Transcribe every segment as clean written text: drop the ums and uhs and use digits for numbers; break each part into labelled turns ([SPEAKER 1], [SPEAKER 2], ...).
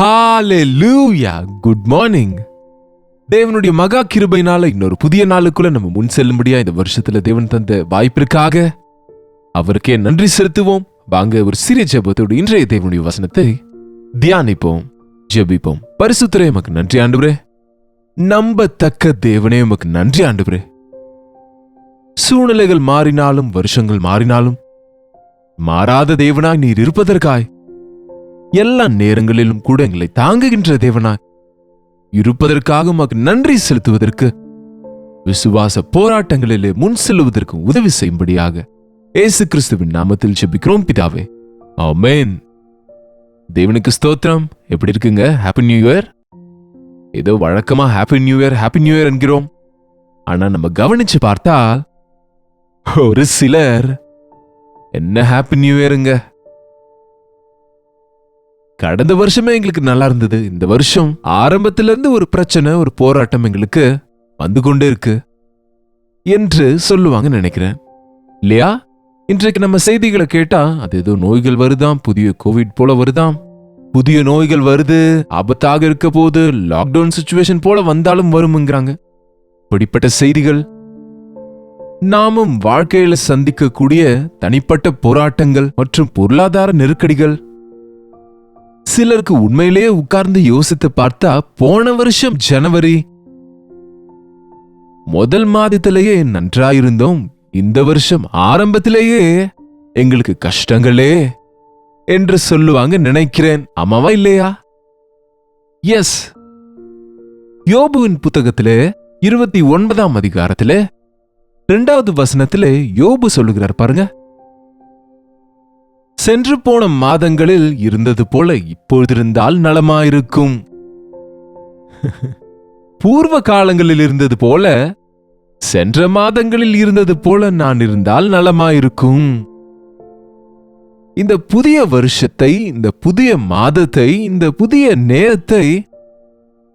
[SPEAKER 1] ஹalleluya good morning. தேவனுடைய மகா கிருபையினால இன்னொரு புதிய நாளுக்குள்ள நம்ம முன் செல்லும்படியா இந்த வருஷத்துல தேவன் தந்த வாய்ப்பிற்காக அவருக்கே நன்றி செலுத்துவோம். வாங்க ஒரு சிறிய ஜெபத்தோடு இன்றைய தேவனுடைய வசனத்தை தியானிப்போம், ஜெபிப்போம். பரிசுத்தரே உமக்கு நன்றி ஆண்டவரே, நம்பத்தக்க தேவனே உமக்கு நன்றி ஆண்டவரே. சூழ்நிலைகள் மாறினாலும் வருஷங்கள் மாறினாலும் மாறாத தேவனாய் நீர் இருப்பதற்காய், எல்லா நேரங்களிலும் கூட எங்களை தாங்குகின்ற தேவனாய் இருப்பதற்காக உமக்கு நன்றி செலுத்துவதற்கு, விசுவாச போராட்டங்களிலே முன் செல்லுவதற்கு உதவி செய்யும்படியாக இயேசு கிறிஸ்துவின் நாமத்தில் ஜெபிக்கிறோம் பிதாவே, ஆமென். தேவனுக்கு ஸ்தோத்திரம். எப்படி இருக்குங்க? Happy new year. ஏதோ வழக்கமா ஹாப்பி நியூ இயர் என்கிறோம். ஆனா நம்ம கவனிச்சு பார்த்தால் ஒரு சிலர் என்ன ஹாப்பி நியூ இயருங்க, கடந்த வருஷமே எங்களுக்கு நல்லா இருந்தது, இந்த வருஷம் ஆரம்பத்தில இருந்து ஒரு பிரச்சனை, ஒரு போராட்டம் எங்களுக்கு வந்து கொண்டே இருக்கு என்று சொல்லுவாங்க நினைக்கிறேன், இல்லையா? இன்றைக்கு நம்ம செய்திகளை கேட்டா அது ஏதோ நோய்கள் வருதாம், புதிய கோவிட் போல வருதாம், புதிய நோய்கள் வருது, ஆபத்தாக இருக்க போது, லாக்டவுன் சிச்சுவேஷன் போல வந்தாலும் வரும்ங்கிறாங்க. இப்படிப்பட்ட செய்திகள் நாமும் வாழ்க்கையில சந்திக்கக்கூடிய தனிப்பட்ட போராட்டங்கள் மற்றும் பொருளாதார நெருக்கடிகள், சிலருக்கு உண்மையிலேயே உட்கார்ந்து யோசித்து பார்த்தா போன வருஷம் ஜனவரி முதல் மாதத்திலேயே நன்றாயிருந்தோம், இந்த வருஷம் ஆரம்பத்திலேயே எங்களுக்கு கஷ்டங்களே என்று சொல்லுவாங்க நினைக்கிறேன். ஆமாவா இல்லையா? எஸ். யோபுவின் புத்தகத்திலே 29ஆம் அதிகாரத்திலே 2வது வசனத்திலே யோபு சொல்லுகிறார் பாருங்க, சென்று போன மாதங்களில் இருந்தது போல இப்பொழுதிருந்தால் நலமாயிருக்கும். பூர்வ காலங்களில் இருந்தது போல, சென்ற மாதங்களில் இருந்தது போல நான் இருந்தால் நலமாயிருக்கும். இந்த புதிய வருஷத்தை, இந்த புதிய மாதத்தை, இந்த புதிய நேரத்தை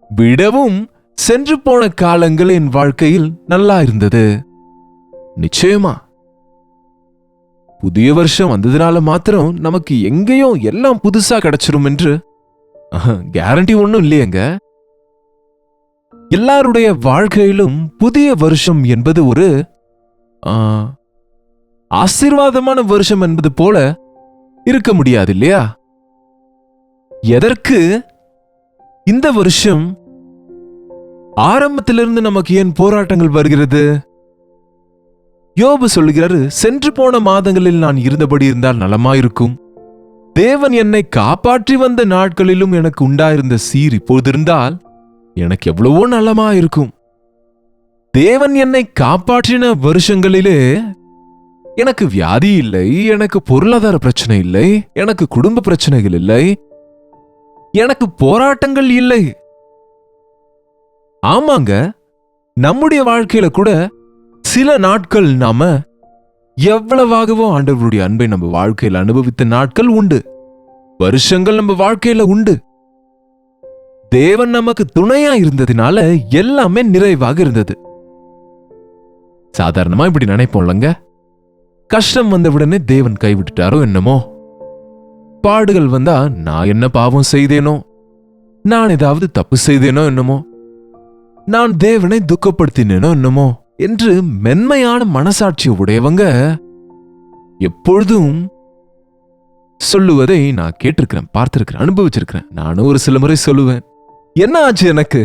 [SPEAKER 1] விடவும் சென்று போன காலங்கள் என் வாழ்க்கையில் நல்லா இருந்தது. நிச்சயமா புதிய வருஷம் வந்ததுனால மாத்திரம் நமக்கு எங்கேயும் எல்லாம் புதுசா கிடைச்சிரும் என்று கேரண்டி ஒன்னும் இல்லையங்க. எல்லாருடைய வாழ்க்கையிலும் புதிய வருஷம் என்பது ஒரு ஆசீர்வாதமான வருஷம் என்பது போல இருக்க முடியாது, இல்லையா? எதற்கு இந்த வருஷம் ஆரம்பத்திலிருந்து நமக்கு ஏன் போராட்டங்கள் வருகிறது? யோபு சொல்லுகிறாரு, சென்று போன மாதங்களில் நான் இருந்தபடி இருந்தால் நலமாயிருக்கும். தேவன் என்னை காப்பாற்றி வந்த நாட்களிலும் எனக்கு உண்டாயிருந்த சீர் இப்போது இருந்தால் எனக்கு எவ்வளவோ நலமாயிருக்கும். தேவன் என்னை காப்பாற்றின வருஷங்களிலே எனக்கு வியாதி இல்லை, எனக்கு பொருளாதார பிரச்சனை இல்லை, எனக்கு குடும்ப பிரச்சனைகள் இல்லை, எனக்கு போராட்டங்கள் இல்லை. ஆமாங்க, நம்முடைய வாழ்க்கையில கூட சில நாட்கள் நாம எவ்வளவாகவோ ஆண்டவருடைய அன்பை நம்ம வாழ்க்கையில் அனுபவித்த நாட்கள் உண்டு, வருஷங்கள் நம்ம வாழ்க்கையில உண்டு. தேவன் நமக்கு துணையா இருந்ததினால எல்லாமே நிறைவாக இருந்தது. சாதாரணமா இப்படி நினைப்போம்லங்க, கஷ்டம் வந்தவுடனே தேவன் கைவிட்டுட்டாரோ என்னமோ, பாடுகள் வந்தா நான் என்ன பாவம் செய்தேனோ, நான் ஏதாவது தப்பு செய்தேனோ என்னமோ, நான் தேவனை துக்கப்படுத்தினேனோ என்னமோ என்று மென்மையான மனசாட்சி உடையவங்க எப்பொழுதும் சொல்லுவதை நான் கேட்டிருக்கிறேன், பார்த்திருக்கிறேன், அனுபவிச்சிருக்கிறேன். நானும் ஒரு சில முறை சொல்லுவேன், என்ன ஆச்சு எனக்கு?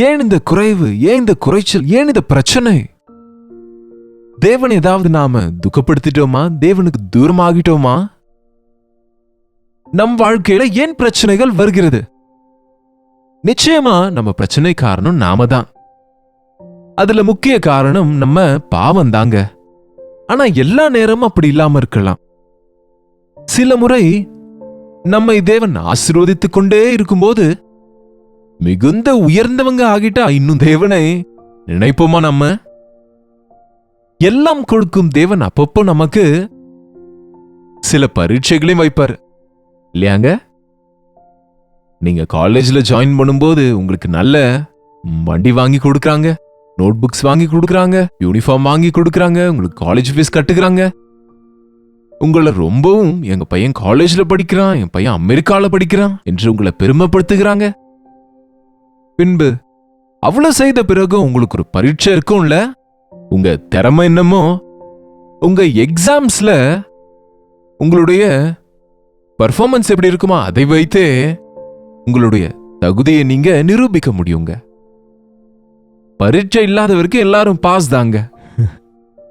[SPEAKER 1] ஏன் இந்த குறைவு? ஏன் இந்த குறைச்சல்? ஏன் இந்த பிரச்சனை? தேவன் ஏதாவது நாம துக்கப்படுத்திட்டோமா? தேவனுக்கு தூரமாகிட்டோமா? நம் வாழ்க்கையில ஏன் பிரச்சனைகள் வருகிறது? நிச்சயமா நம்ம பிரச்சனை காரணம் நாம தான். அதுல முக்கிய காரணம் நம்ம பாவம் தாங்க. ஆனா எல்லா நேரமும் அப்படி இல்லாம இருக்கலாம். சில முறை நம்மை தேவன் ஆசீர்வதித்துக் கொண்டே இருக்கும்போது மிகுந்த உயர்ந்தவங்க ஆகிட்டா இன்னும் தேவனை நினைப்போமா? நம்ம எல்லாம் கொடுக்கும் தேவன் அப்பப்போ நமக்கு சில பரீட்சைகளையும் வைப்பாரு, இல்லையாங்க? நீங்க காலேஜ்ல ஜாயின் பண்ணும்போது உங்களுக்கு நல்ல வண்டி வாங்கி கொடுக்கறாங்க, நோட் புக்ஸ் வாங்கி கொடுக்கறாங்க, யூனிஃபார்ம் வாங்கி கொடுக்கறாங்க, உங்களுக்கு காலேஜ் ஃபீஸ் கட்டுக்கிறாங்க. உங்களை ரொம்பவும் எங்க பையன் காலேஜ்ல படிக்கிறான், என் பையன் அமெரிக்கால படிக்கிறான் என்று உங்களை பெருமைப்படுத்துகிறாங்க. பின்பு அவ்வளவு செய்த பிறகு உங்களுக்கு ஒரு பரீட்சை இருக்கும்ல, உங்க திறமை என்னமோ உங்க எக்ஸாம்ஸ்ல உங்களுடைய பர்ஃபார்மன்ஸ் எப்படி இருக்குமா அதை வைத்தே உங்களுடைய தகுதியை நீங்க நிரூபிக்க முடியுங்க. பரீட்சை இல்லாதவருக்கு எல்லாரும் பாஸ் தாங்க.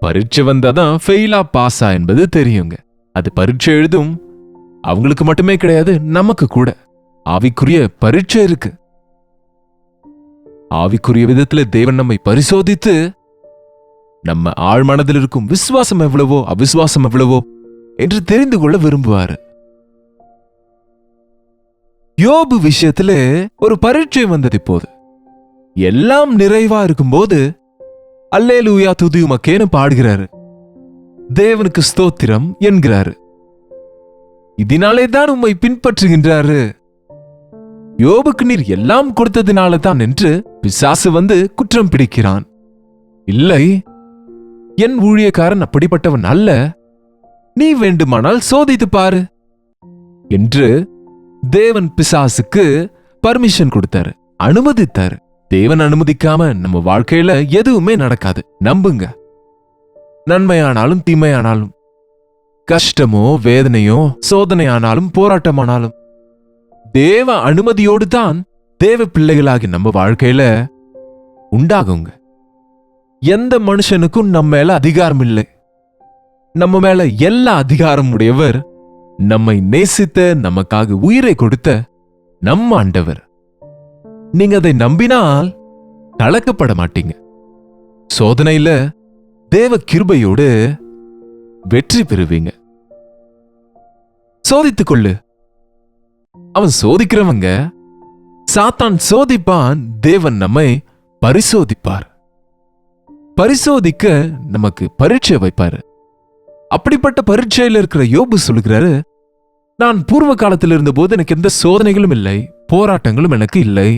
[SPEAKER 1] பரீட்சை வந்தாதான் ஃபெயிலா பாஸா என்பது தெரியுங்க. அது பரீட்சை எழுதும் அவங்களுக்கு மட்டுமே கிடையாது, நமக்கு கூட ஆவிக்குரிய பரீட்சை இருக்கு. ஆவிக்குரிய விதத்துல தேவன் நம்மை பரிசோதித்து நம்ம ஆழ்மனதில் இருக்கும் விசுவாசம் எவ்வளவோ அவிசுவாசம் எவ்வளவோ என்று தெரிந்து கொள்ள விரும்புவாரு. யோபு விஷயத்துல ஒரு பரீட்சை வந்தது. இப்போது எல்லாம் நிறைவா இருக்கும்போது அல்லேலூயா துதி உமக்கேன்னு பாடுகிறாரு, தேவனுக்கு ஸ்தோத்திரம் என்கிறாரு. இதனாலே தான் உம்மை பின்பற்றுகின்றாரு. யோபுக்கு நீர் எல்லாம் கொடுத்ததினால தான் என்று பிசாசு வந்து குற்றம் பிடிக்கிறான். இல்லை, என் ஊழியக்காரன் அப்படிப்பட்டவன் அல்ல, நீ வேண்டுமானால் சோதித்து பாரு என்று தேவன் பிசாசுக்கு பர்மிஷன் கொடுத்தாரு, அனுமதித்தாரு. தேவன் அனுமதிக்காம நம்ம வாழ்க்கையில எதுவுமே நடக்காது, நம்புங்க. நன்மையானாலும் தீமையானாலும், கஷ்டமோ வேதனையோ சோதனையானாலும் போராட்டமானாலும் தேவ அனுமதியோடு தான் தேவ பிள்ளைகளாகி நம்ம வாழ்க்கையில உண்டாகுங்க. எந்த மனுஷனுக்கும் நம்ம மேல அதிகாரம் இல்லை. நம்ம மேல எல்லா அதிகாரம் உடையவர் நம்மை நேசித்த, நமக்காக உயிரை கொடுத்த நம்ம ஆண்டவர். நீங்க அதை நம்பினால் கலக்கப்பட மாட்டீங்க. சோதனையில தேவ கிருபையோடு வெற்றி பெறுவீங்க. சோதித்துக் கொள்ளு. அவன் சோதிக்கிறவங்க, சாத்தான் சோதிப்பான், தேவன் நம்மை பரிசோதிப்பார். பரிசோதிக்க நமக்கு பரீட்சை வைப்பாரு. அப்படிப்பட்ட பரீட்சையில் இருக்கிற யோபு சொல்லுகிறாரு, நான் பூர்வ காலத்தில் இருந்தபோது எனக்கு எந்த சோதனைகளும் இல்லை, போராட்டங்களும் எனக்கு இல்லை.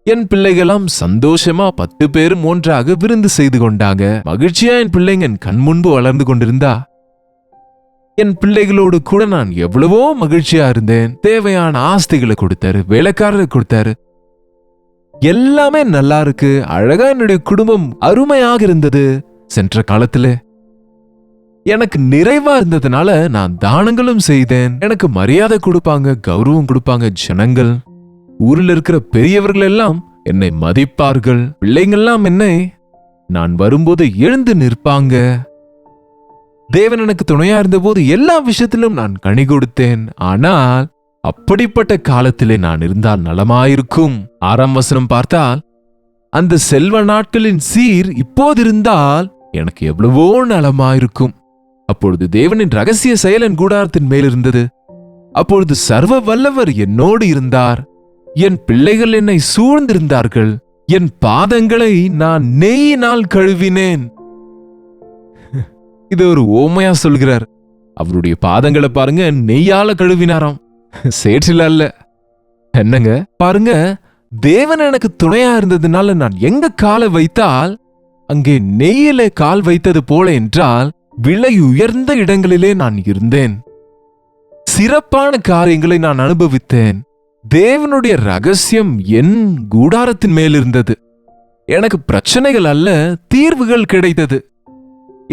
[SPEAKER 1] என் பிள்ளைகளாம் சந்தோஷமா 10 பேரும் ஒன்றாக விருந்து செய்து கொண்டாங்க. மகிழ்ச்சியா என் பிள்ளைங்க என் கண் முன்பு வளர்ந்து கொண்டிருந்தா என் பிள்ளைகளோடு கூட நான் எவ்வளவோ மகிழ்ச்சியா இருந்தேன். தேவையான ஆஸ்திகளை கொடுத்தாரு, வேலைக்காரரை கொடுத்தாரு, எல்லாமே நல்லா இருக்கு. அழகா என்னுடைய குடும்பம் அருமையாக இருந்தது. சென்ற காலத்துல எனக்கு நிறைவா இருந்ததுனால நான் தானங்களும் செய்தேன். எனக்கு மரியாதை கொடுப்பாங்க, கௌரவம் கொடுப்பாங்க ஜனங்கள். ஊரில் இருக்கிற பெரியவர்கள் எல்லாம் என்னை மதிப்பார்கள். பிள்ளைங்கள்லாம் என்னை நான் வரும்போது எழுந்து நிற்பாங்க. தேவன் எனக்கு துணையா இருந்தபோது எல்லா விஷயத்திலும் நான் கனி கொடுத்தேன். ஆனால் அப்படிப்பட்ட காலத்திலே நான் இருந்தால் நலமாயிருக்கும். 6ஆம் வசனம் பார்த்தால், அந்த செல்வ நாட்களின் சீர் இப்போதிருந்தால் எனக்கு எவ்வளவோ நலமாயிருக்கும். அப்பொழுது தேவனின் ரகசிய செயலன் கூடாரத்தின் மேல் இருந்தது. அப்பொழுது சர்வ வல்லவர் என்னோடு இருந்தார். என் பிள்ளைகள் என்னை சூழ்ந்திருந்தார்கள். என் பாதங்களை நான் நெய்யினால் கழுவினேன். இது ஒரு ஓமையா சொல்கிறார். அவருடைய பாதங்களை பாருங்க, நெய்யால கழுவினாராம், சேற்றில அல்ல. என்னங்க பாருங்க, தேவன் எனக்கு துணையா இருந்ததுனால நான் எங்க காலை வைத்தால் அங்கே நெய்யிலே கால் வைத்தது போல என்றால் விலை உயர்ந்த இடங்களிலே நான் இருந்தேன். சிறப்பான காரியங்களை நான் அனுபவித்தேன். தேவனுடைய ரகசியம் என் கூடாரத்தின் மேல் இருந்தது. எனக்கு பிரச்சனைகள் அல்ல, தீர்வுகள் கிடைத்தது.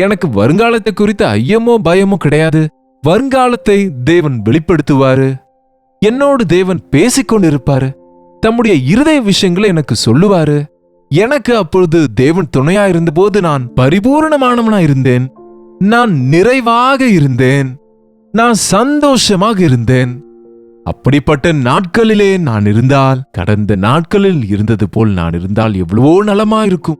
[SPEAKER 1] எனக்கு வருங்காலத்தை குறித்த ஐயமோ பயமோ கிடையாது. வருங்காலத்தை தேவன் வெளிப்படுத்துவாரு. என்னோடு தேவன் பேசிக்கொண்டிருப்பாரு. தம்முடைய இருதய விஷயங்களை எனக்கு சொல்லுவாரு. எனக்கு அப்பொழுது தேவன் துணையா இருந்தபோது நான் பரிபூர்ணமானவனா இருந்தேன். நான் நிறைவாக இருந்தேன். நான் சந்தோஷமாக இருந்தேன். அப்படிப்பட்ட நாட்களிலே நான் இருந்தால், கடந்த நாட்களில் இருந்தது போல் நான் இருந்தால் எவ்வளவோ நலமாயிருக்கும்.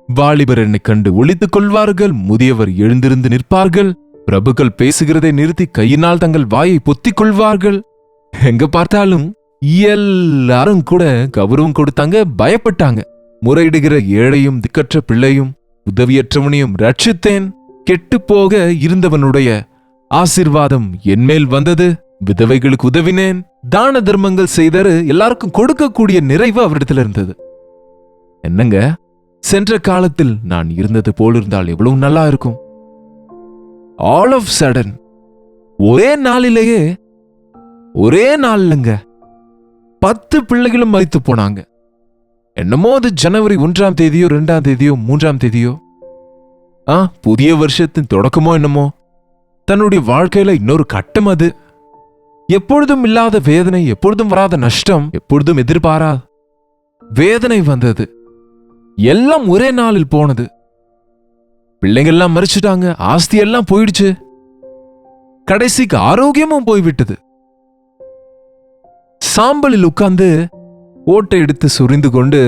[SPEAKER 1] வாலிபர் என்னை கண்டு ஒளித்துக் கொள்வார்கள், முதியவர் எழுந்திருந்து நிற்பார்கள், பிரபுக்கள் பேசுகிறதை நிறுத்தி கையினால் தங்கள் வாயை பொத்திக் கொள்வார்கள். எங்க பார்த்தாலும் எல்லாரும் கூட கௌரவம் கொடுத்தாங்க, பயப்பட்டாங்க. முறையிடுகிற ஏழையும் திக்கற்ற பிள்ளையும் உதவியற்றவனையும் ரட்சித்தேன். கெட்டுப்போக இருந்தவனுடைய ஆசீர்வாதம் என்மேல் வந்தது. விதவைகளுக்கு உதவினேன். தான தர்மங்கள் செய்தாரு. எல்லாருக்கும் கொடுக்கக்கூடிய நிறைவு அவரிடத்துல இருந்தது. என்னங்க, சென்ற காலத்தில் நான் இருந்தது போல் இருந்தால் எவ்வளவு நல்லா இருக்கும். ஆல் ஆஃப் சடன் ஒரே நாளிலேயே, ஒரே நாள்லங்க 10 பிள்ளைகளும் மரித்து போனாங்க. என்னமோ அது ஜனவரி 1ஆம் தேதியோ 2ஆம் தேதியோ 3ஆம் தேதியோ, புதிய வருஷத்தின் தொடக்கமோ என்னமோ. தன்னுடைய வாழ்க்கையில இன்னொரு கட்டம் அது. எப்பொழுதும் இல்லாத வேதனை, எப்பொழுதும் வராத நஷ்டம், எப்பொழுதும் எதிர்பாரா வேதனை வந்தது. எல்லாம் ஒரே நாளில் போனது. பிள்ளைங்கள்லாம் மறிச்சுட்டாங்க, ஆஸ்தி எல்லாம் போயிடுச்சு, கடைசிக்கு ஆரோக்கியமும் போய்விட்டது. சாம்பலில் உட்கார்ந்து ஓட்டை எடுத்து சுரிந்து கொண்டு,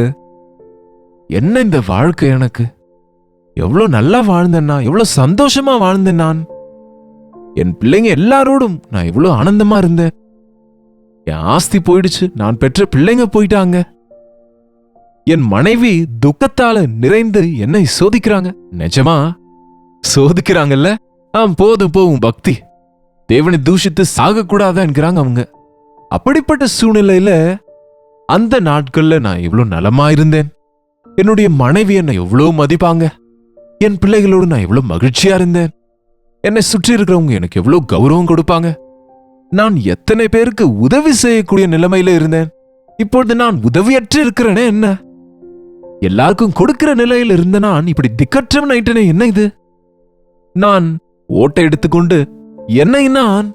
[SPEAKER 1] என்ன இந்த வாழ்க்கை, எனக்கு எவ்வளவு நல்லா வாழ்ந்தேன், நான் எவ்வளவு சந்தோஷமா வாழ்ந்தேன், நான் என் பிள்ளைங்க எல்லாரோடும் நான் எவ்வளவு ஆனந்தமா இருந்தேன். என் ஆஸ்தி போயிடுச்சு, நான் பெற்ற பிள்ளைங்க போயிட்டாங்க, என் மனைவி துக்கத்தால நிறைந்து என்னை சோதிக்கிறாங்க. நிஜமா சோதிக்கிறாங்கல்ல? போதும் போகும் பக்தி, தேவனை தூஷித்து சாகக்கூடாதா என்கிறாங்க அவங்க. அப்படிப்பட்ட சூழ்நிலையில அந்த நாட்கள்ல நான் எவ்வளவு நலமா இருந்தேன். என்னுடைய மனைவி என்னை எவ்வளவு மதிப்பாங்க, என் பிள்ளைகளோடு நான் எவ்வளவு மகிழ்ச்சியா இருந்தேன், என்னை சுற்றி இருக்கிறவங்க எனக்கு எவ்வளவு கௌரவம் கொடுப்பாங்க, நான் எத்தனை பேருக்கு உதவி செய்யக்கூடிய நிலைமையில இருந்தேன். இப்பொழுது நான் உதவியற்று இருக்கிறேனே, என்ன எல்லாருக்கும் கொடுக்கிற நிலையில் இருந்த நான் இப்படி திக்கற்றவன் ஆயிட்டேனே, என்ன இது? நான் ஓட்டை எடுத்துக்கொண்டு என்னை நான்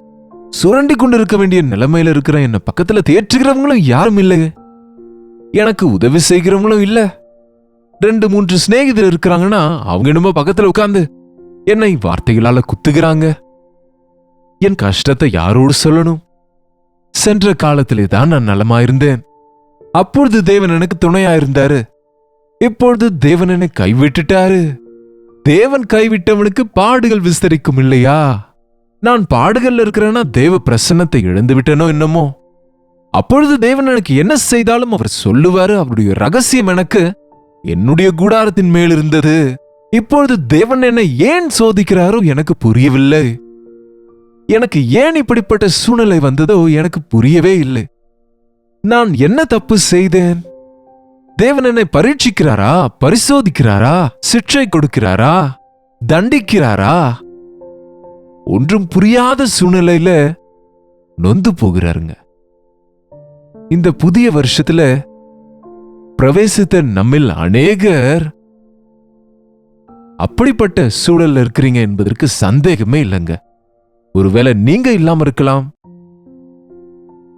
[SPEAKER 1] சுரண்டி கொண்டு இருக்க வேண்டிய நிலைமையில இருக்கிறேன். என்ன பக்கத்துல தேற்றுகிறவங்களும் யாரும் இல்லை, எனக்கு உதவி செய்கிறவங்களும் இல்ல. 2-3 சிநேகிதர் இருக்கிறாங்கன்னா அவங்க என்னமோ பக்கத்துல உட்கார்ந்து என்னை வார்த்தைகளால குத்துகிறாங்க. என் கஷ்டத்தை யாரோடு சொல்லணும்? சென்ற காலத்திலே தான் நான் நலமாயிருந்தேன். அப்பொழுது தேவன் எனக்கு துணையாயிருந்தாரு. இப்பொழுது தேவன் என்னை கைவிட்டுட்டாரு. தேவன் கைவிட்டவனுக்கு பாடுகள் விஸ்தரிக்கும் இல்லையா? நான் பாடுகள்ல இருக்கிறேன்னா தேவ பிரசன்னத்தை இழந்து விட்டனோ என்னமோ. அப்பொழுது தேவன் எனக்கு என்ன செய்தாலும் அவர் சொல்லுவாரு. அவருடைய ரகசியம் எனக்கு என்னுடைய கூடாரத்தின் மேல் இருந்தது. இப்பொழுது தேவன் என்னை ஏன் சோதிக்கிறாரோ எனக்கு புரியவில்லை. எனக்கு ஏன் இப்படிப்பட்ட சூழ்நிலை வந்ததோ எனக்கு புரியவே இல்லை. நான் என்ன தப்பு செய்தேன்? தேவன் என்னை பரீட்சிக்கிறாரா, பரிசோதிக்கிறாரா, சிக்ஷை கொடுக்கிறாரா, தண்டிக்கிறாரா? ஒன்றும் புரியாத சூழ்நிலையில நொந்து போகிறாருங்க. இந்த புதிய வருஷத்துல பிரவேசித்த நம்மில் அநேகர் அப்படிப்பட்ட சூழல்ல இருக்கிறீங்க என்பதற்கு சந்தேகமே இல்லைங்க. ஒருவேளை நீங்க இல்லாம இருக்கலாம்.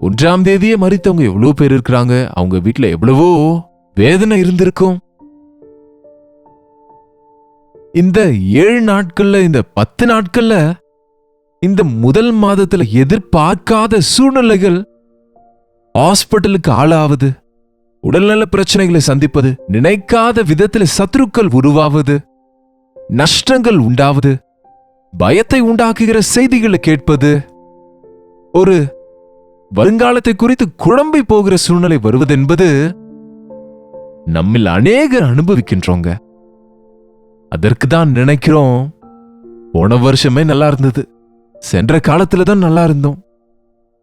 [SPEAKER 1] 1ஆம் தேதியே மரித்தவங்க எவ்வளவு பேர் இருக்கிறாங்க. அவங்க வீட்டுல எவ்வளவோ வேதனை இருந்திருக்கும். இந்த 7 நாட்கள்ல, இந்த 10 நாட்கள்ல, இந்த முதல் மாதத்துல எதிர்பார்க்காத சூழ்நிலைகள், ஹாஸ்பிட்டலுக்கு ஆளாவது, உடல்நல பிரச்சனைகளை சந்திப்பது, நினைக்காத விதத்தில் சத்துருக்கள் உருவாவது, நஷ்டங்கள் உண்டாவது, பயத்தை உண்டாக்குகிற செய்திகளை கேட்பது, ஒரு வருங்காலத்தை குறித்து குழம்பி போகிற சூழ்நிலை வருவதென்பது நம்மில் அநேகர் அனுபவிக்கின்றோங்க. அதற்கு தான் நினைக்கிறோம், போன வருஷமே நல்லா இருந்தது, சென்ற காலத்துல தான் நல்லா இருந்தோம்,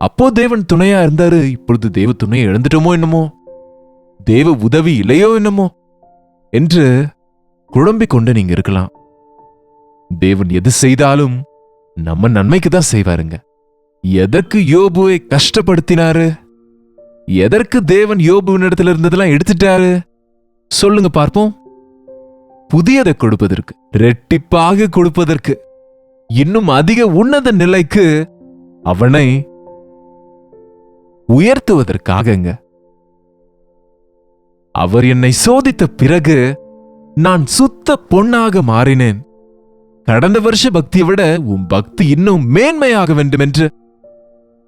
[SPEAKER 1] அப்போ தேவன் துணையா இருந்தாரு, இப்பொழுது தேவ துணையை இழந்துட்டோமோ என்னமோ, தேவ உதவி இல்லையோ என்னமோ என்று குழம்பிக் கொண்டு நீங்க இருக்கலாம். தேவன் எது செய்தாலும் நம்ம நன்மைக்கு தான் செய்வாருங்க. எதற்கு யோபுவை கஷ்டப்படுத்தினாரு? எதற்கு தேவன் யோபுவின் இடத்துல இருந்ததெல்லாம் எடுத்துட்டாரு? சொல்லுங்க பார்ப்போம். புதியதை கொடுப்பதற்கு, ரெட்டிப்பாக கொடுப்பதற்கு, இன்னும் அதிக உன்னத நிலைக்கு அவனை உயர்த்துவதற்காகங்க. அவர் என்னை சோதித்த பிறகு நான் சுத்த பொன்னாக மாறினேன். கடந்த வருஷ பக்தியை விட உன் பக்தி இன்னும் மேன்மையாக வேண்டும் என்று,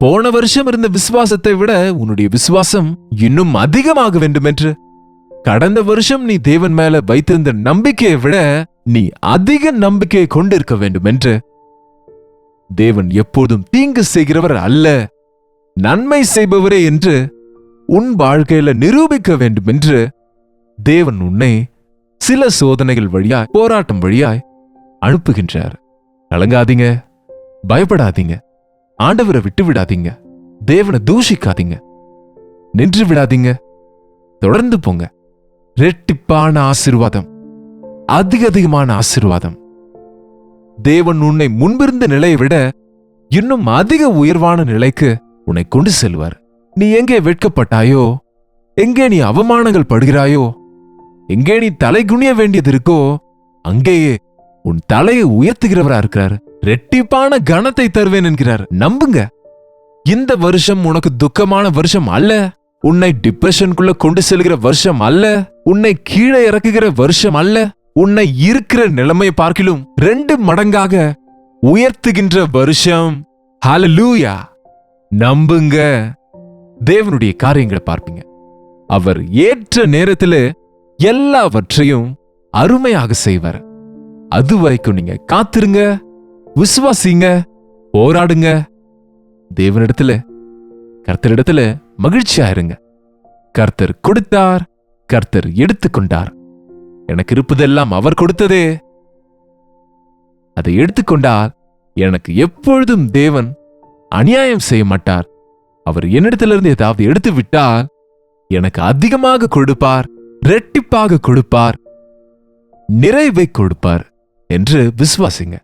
[SPEAKER 1] போன வருஷம் இருந்த விசுவாசத்தை விட உன்னுடைய விசுவாசம் இன்னும் அதிகமாக வேண்டும் என்று, கடந்த வருஷம் நீ தேவன் மேல வைத்திருந்த நம்பிக்கையை விட நீ அதிக நம்பிக்கையை கொண்டிருக்க வேண்டும் என்று, தேவன் எப்போதும் தீங்கு செய்கிறவர் அல்ல, நன்மை செய்பவரே என்று உன் வாழ்க்கையில நிரூபிக்க வேண்டும் என்று தேவன் உன்னை சில சோதனைகள் வழியாய், போராட்டம் வழியாய் அனுப்புகின்றார். கலங்காதீங்க, பயப்படாதீங்க, ஆண்டவரை விட்டு விடாதீங்க, தேவனை தூஷிக்காதீங்க, நின்று விடாதீங்க, தொடர்ந்து போங்க. ரெட்டிப்பான ஆசீர்வாதம், அதிகமான ஆசீர்வாதம் தேவன் உன்னை முன்பிருந்த நிலையை விட இன்னும் அதிக உயர்வான நிலைக்கு உன்னை கொண்டு செல்வார். நீ எங்கே வெட்கப்பட்டாயோ, எங்கே நீ அவமானங்கள் படுகிறாயோ, எங்கே நீ தலை குனிய வேண்டியது இருக்கோ, அங்கேயே உன் தலையை உயர்த்துகிறவரா இருக்கிறார். ரெட்டிப்பான கனத்தை தருவேன் என்கிறார். நம்புங்க. இந்த வருஷம் உனக்கு துக்கமான வருஷம் அல்ல. உன்னை டிப்ரெஷனுக்குள்ள கொண்டு செல்கிற வருஷம் அல்ல. உன்னை கீழே இறக்குகிற வருஷம் அல்ல. உன்னை இருக்கிற நிலைமையை பார்க்கிலும் 2 மடங்காக உயர்த்துகின்ற வருஷம். ஹல்லேலூயா. நம்புங்க. தேவனுடைய காரியங்களை பார்ப்பீங்க. அவர் ஏற்ற நேரத்தில் எல்லாவற்றையும் அருமையாக செய்வார். அது வரைக்கும் நீங்க காத்திருங்க, விசுவாசிங்க, போராடுங்க. தேவனிடத்துல, கர்த்தரிடத்துல மகிழ்ச்சியா இருங்க. கர்த்தர் கொடுத்தார், கர்த்தர் எடுத்துக்கொண்டார். எனக்கு இருப்பதெல்லாம் அவர் கொடுத்ததே. அதை எடுத்துக்கொண்டால் எனக்கு எப்பொழுதும் தேவன் அநியாயம் செய்ய மாட்டார். அவர் என்னிடத்திலிருந்து ஏதாவது எடுத்து விட்டால் எனக்கு அதிகமாக கொடுப்பார், இரட்டிப்பாக கொடுப்பார், நிறைவை கொடுப்பார் என்று விசுவாசிங்க.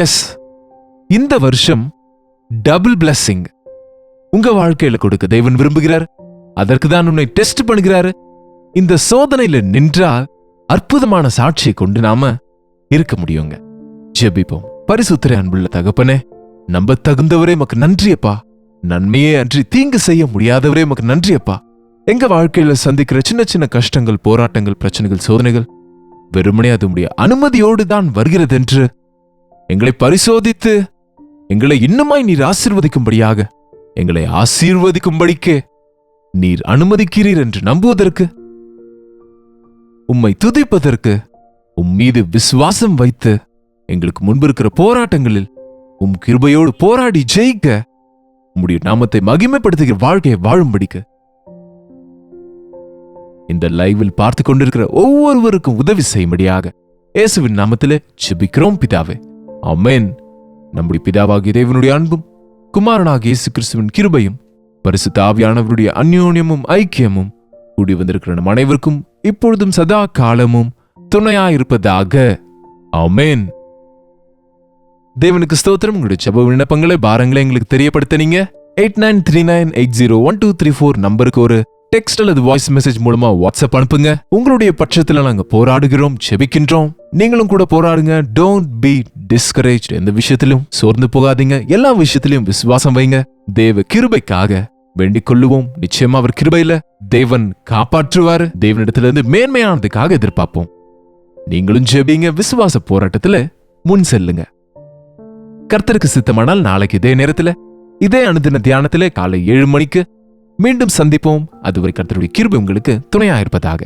[SPEAKER 1] எஸ், இந்த வருஷம் டபுள் பிளஸிங் உங்க வாழ்க்கையில கொடுக்க தேவன் விரும்புகிறார். அதற்கு தான் உன்னை டெஸ்ட் பண்ணுகிறாரு. இந்த சோதனையில நின்றால் அற்புதமான சாட்சியை கொண்டு நாம இருக்க முடியுங்க. ஜெபிப்போம். பரிசுத்தரே, அன்புள்ள தகப்பனே, நம்ப தகுந்தவரே மக்கு நன்றியப்பா. நன்மையே அன்றி தீங்கு செய்ய முடியாதவரே மக்கு நன்றியப்பா. எங்க வாழ்க்கையில சந்திக்கிற சின்ன சின்ன கஷ்டங்கள், போராட்டங்கள், பிரச்சனைகள், சோதனைகள் வெறுமனே அது உடைய அனுமதியோடு தான் வருகிறது என்று எங்களை பரிசோதித்து எங்களை இன்னுமாய் நீர் ஆசீர்வதிக்கும்படியாக, எங்களை ஆசீர்வதிக்கும்படிக்கு நீர் அனுமதிக்கிறீர் என்று நம்புவதற்கு, உம்மை துதிப்பதற்கு, மீது விசுவாசம் வைத்து எங்களுக்கு முன்பு இருக்கிற போராட்டங்களில் கிருபையோடு போராடி ஜெயிக்க, உம்முடைய நாமத்தை மகிமைப்படுத்துகிற வாழ்க்கையை வாழும்படிக்கு இந்த லைவில் பார்த்து கொண்டிருக்கிற ஒவ்வொருவருக்கும் உதவி செய்யும்படியாக இயேசுவின் நாமத்திலே ஜெபிக்கிறோம் பிதாவே. ஆமென். நம்முடைய பிதாவாகிய தேவனுடைய அன்பும் குமாரனாகிய இயேசு கிறிஸ்துவின் கிருபையும் பரிசுத்த ஆவியானவருடைய அந்யோன்யமும் ஐக்கியமும் கூடி வந்திருக்கிற நம் அனைவருக்கும் இப்பொழுதும் சதா காலமும் துணையாயிருப்பதாக. ஆமென். தேவனுக்கு ஸ்தோத்திரம். உங்களுடைய ஜெப விண்ணப்பங்களை, பாரங்களை எங்களுக்கு தெரியப்படுத்தினீங்க. 8939801234 நம்பருக்கு ஒரு டெக்ஸ்ட் அல்லது வாய்ஸ் மெசேஜ் மூலமா வாட்ஸ்அப் அனுப்புங்க. உங்களுடைய பட்சத்துல நாங்க போராடுகிறோம், ஜெபிக்கின்றோம். நீங்களும் கூட போராடுங்க. Don't be discouraged. எந்த விஷயத்திலும் சோர்ந்து போகாதீங்க. எல்லா விஷயத்திலும் விசுவாசம் வைங்க. தேவ கிருபைக்காக வேண்டிக் கொள்ளுவோம். நிச்சயமா அவர் கிருபையில தேவன் காப்பாற்றுவாரு. தேவனிடத்திலிருந்து மேன்மையானதுக்காக எதிர்பார்ப்போம். நீங்களும் ஜெபிங்க. விசுவாச போராட்டத்துல முன் செல்லுங்க. கர்த்தருக்கு சித்தமானால் நாளைக்கு இதே நேரத்துல, இதே அனுதின தியானத்திலே காலை 7 மணிக்கு மீண்டும் சந்திப்போம். அதுவரை கர்த்தருடைய கிருபை உங்களுக்கு துணையாயிருப்பதாக.